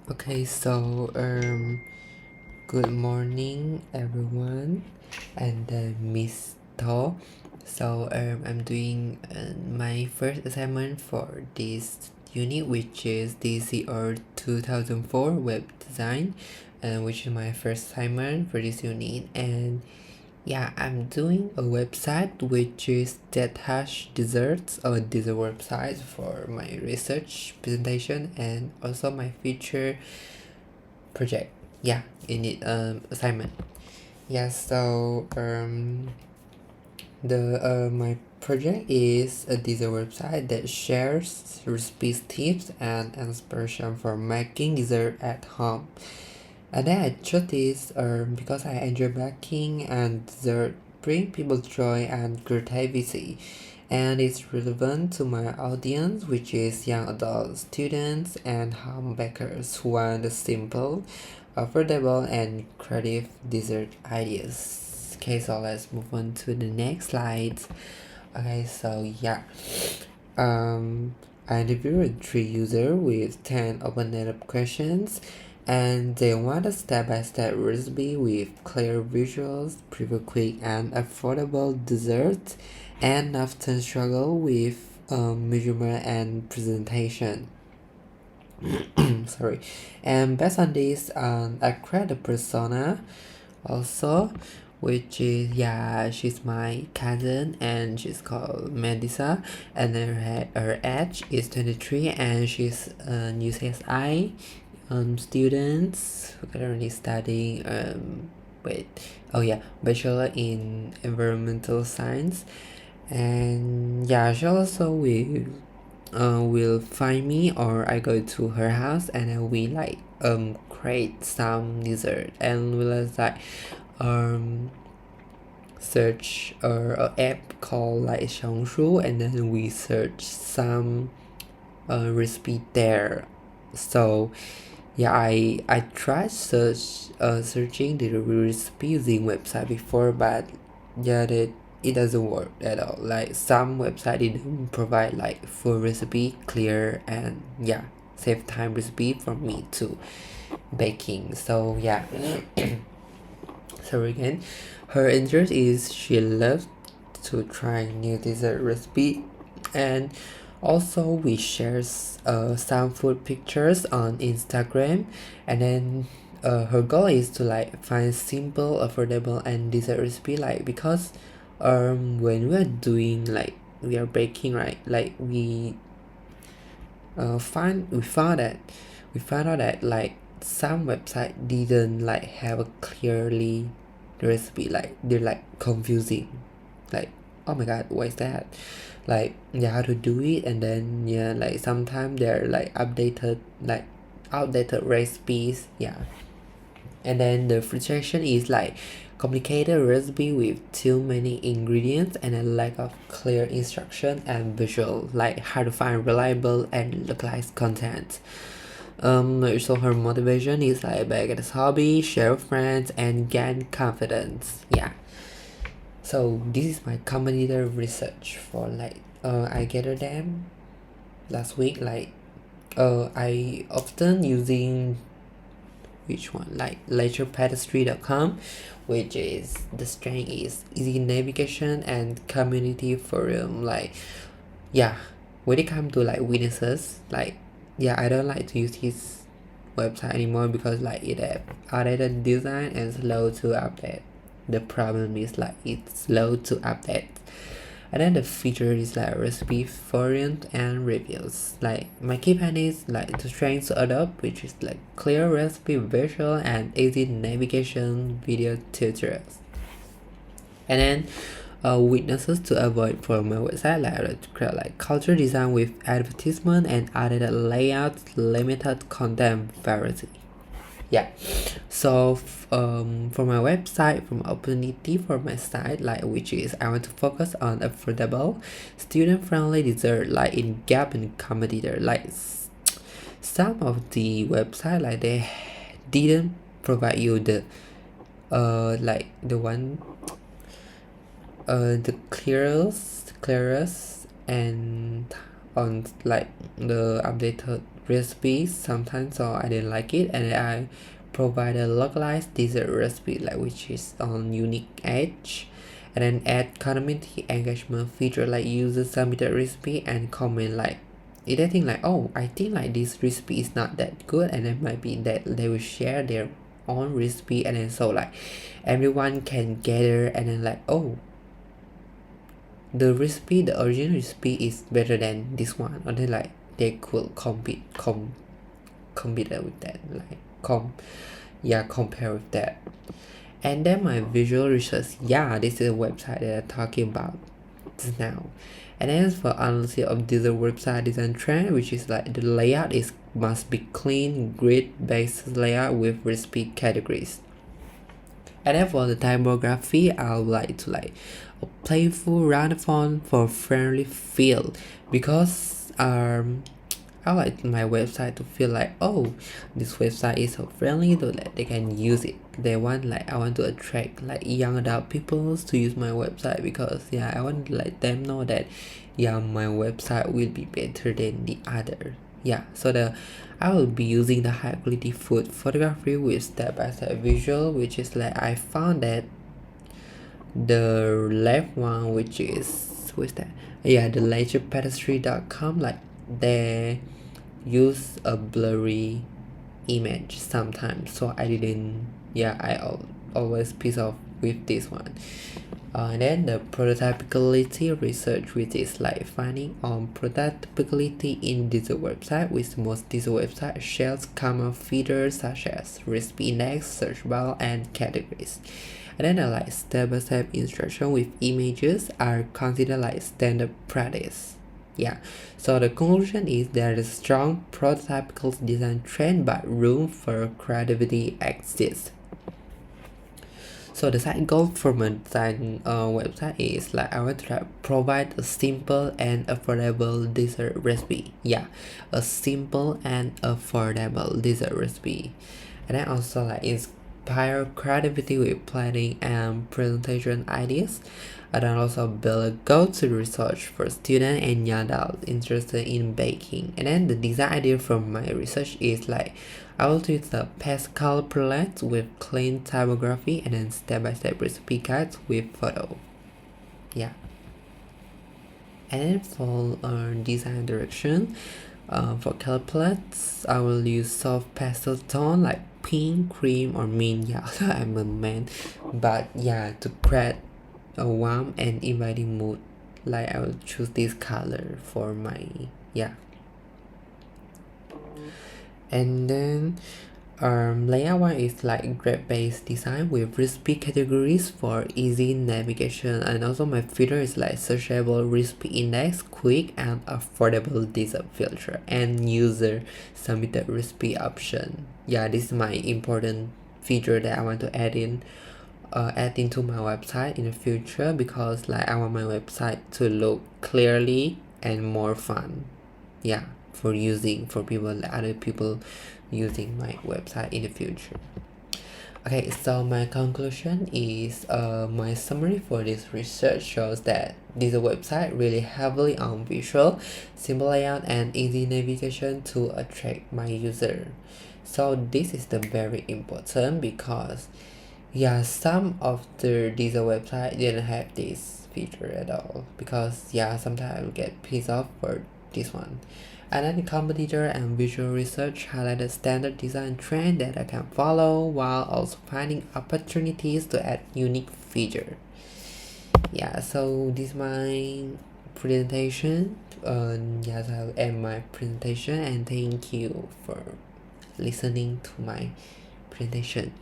Okay, so good morning everyone, and Miss To. So I'm doing my first assignment for this unit, which is DCO20004 web design, which is my first assignment for this unit. And yeah, I'm doing a website which is that hash desserts or dessert website for my research presentation and also my future project. Yeah, in it assignment. Yeah, so the my project is a dessert website that shares recipes, tips, and inspiration for making dessert at home. And then I chose this because I enjoy baking and dessert bring people joy and creativity, and it's relevant to my audience, which is young adults, students, and home bakers who want a simple, affordable, and creative dessert ideas. Okay, so let's move on to the next slide. Okay, so yeah, I interviewed 3 users with 10 open-ended questions, and they want a step-by-step recipe with clear visuals, preview quick and affordable desserts, and often struggle with measurement and presentation. Sorry. And based on this, I create a persona also, which is, yeah, she's my cousin and she's called Melissa, and her age is 23, and she's an UCSI student currently studying bachelor in environmental science. And yeah, she also will find me, or I go to her house and then we create some dessert, and we'll search a app called like Xiaohongshu, and then we search some recipe there. So yeah, I tried searching the recipe using website before, but yeah, it doesn't work at all. Like some website didn't provide like full recipe, clear, and yeah, save time recipe for me to baking. So yeah. So again, her interest is she loves to try new dessert recipe, and also we share some food pictures on Instagram, and then her goal is to like find simple, affordable, and dessert recipe, like because when we are doing like we are baking, right, like we found out that like some website didn't like have a clearly recipe, like they're like confusing, like oh my god, what is that, like yeah, how to do it, and then yeah, like sometimes they're like outdated recipes, yeah. And then the frustration is like complicated recipe with too many ingredients and a lack of clear instruction and visual, like hard to find reliable and localized content. So her motivation is like back at his hobby, share with friends, and gain confidence. Yeah. So this is my competitor research for like I gathered them last week. Like I often using which one, like lecturepedestry.com, which is the strength is easy navigation and community forum. Like yeah, when it comes to like witnesses, like yeah, I don't like to use his website anymore because like it have outdated design and slow to update. The problem is like it's slow to update. And then the feature is like recipe variant and reviews. Like my key point is like the strengths to adopt, which is like clear recipe visual and easy navigation video tutorials. And then weaknesses to avoid for my website, like to create like culture design with advertisement and added layout, limited content variety. Yeah, so for my website, from opportunity for my site, like which is I want to focus on affordable, student-friendly dessert, like in gap and competitor. Like some of the website, like they didn't provide you the like the one the clearest and on like the updated recipe sometimes, so I didn't like it, and I provide a localized dessert recipe like which is on unique edge, and then add community engagement feature like user submitted recipe and comment like if they think like, oh, I think like this recipe is not that good, and it might be that they will share their own recipe, and then so like everyone can gather and then like, oh, the original recipe is better than this one, or then like they could compete with that, like compare with that. And then my visual research, this is a website that I'm talking about just now. And then for analysis of this website design trend, which is like the layout must be clean grid based layout with recipe categories. And then for the typography, I would like to like a playful round font for friendly feel, because I like my website to feel like, oh, this website is so friendly so that they can use it. I want to attract like young adult people to use my website, because I want to let them know that my website will be better than the other. So I will be using the high quality food photography with step-by-step visual, which is like I found that the left one, which is the leisurepedestrian.com, like they use a blurry image sometimes, so I didn't always piece off with this one. And then the prototypicality research, which is like finding on prototypicality in this website, with most this website shares common features such as recipe index, search bar, and categories. And then like step-by-step instruction with images are considered like standard practice. So the conclusion is there is a strong prototypical design trend, but room for creativity exists. So the side goal for my design website is like I want to provide a simple and affordable dessert recipe. A simple and affordable dessert recipe. And then also like inspire creativity with planning and presentation ideas. And then also build a go-to resource for students and young adults interested in baking. And then the design idea from my research is like I will use the pastel palette with clean typography, and then step-by-step recipe guides with photo. And then for design direction, for color palettes, I will use soft pastel tone like pink, cream, or mint. I'm a man, but to create a warm and inviting mood, like I will choose this color for my and then layout one is like grid-based design with recipe categories for easy navigation, and also my filter is like searchable recipe index, quick and affordable dessert filter, and user submitted recipe option. This is my important feature that I want to add into my website in the future, because like I want my website to look clearly and more fun for people, other people using my website in the future. Okay, so my conclusion is my summary for this research shows that this website really heavily on visual, simple layout, and easy navigation to attract my user. So this is the very important, because some of this website didn't have this feature at all, because sometimes I get pissed off for this one. And then the competitor and visual research highlight the standard design trend that I can follow, while also finding opportunities to add unique feature. So this is my presentation. I'll end my presentation, and thank you for listening to my presentation.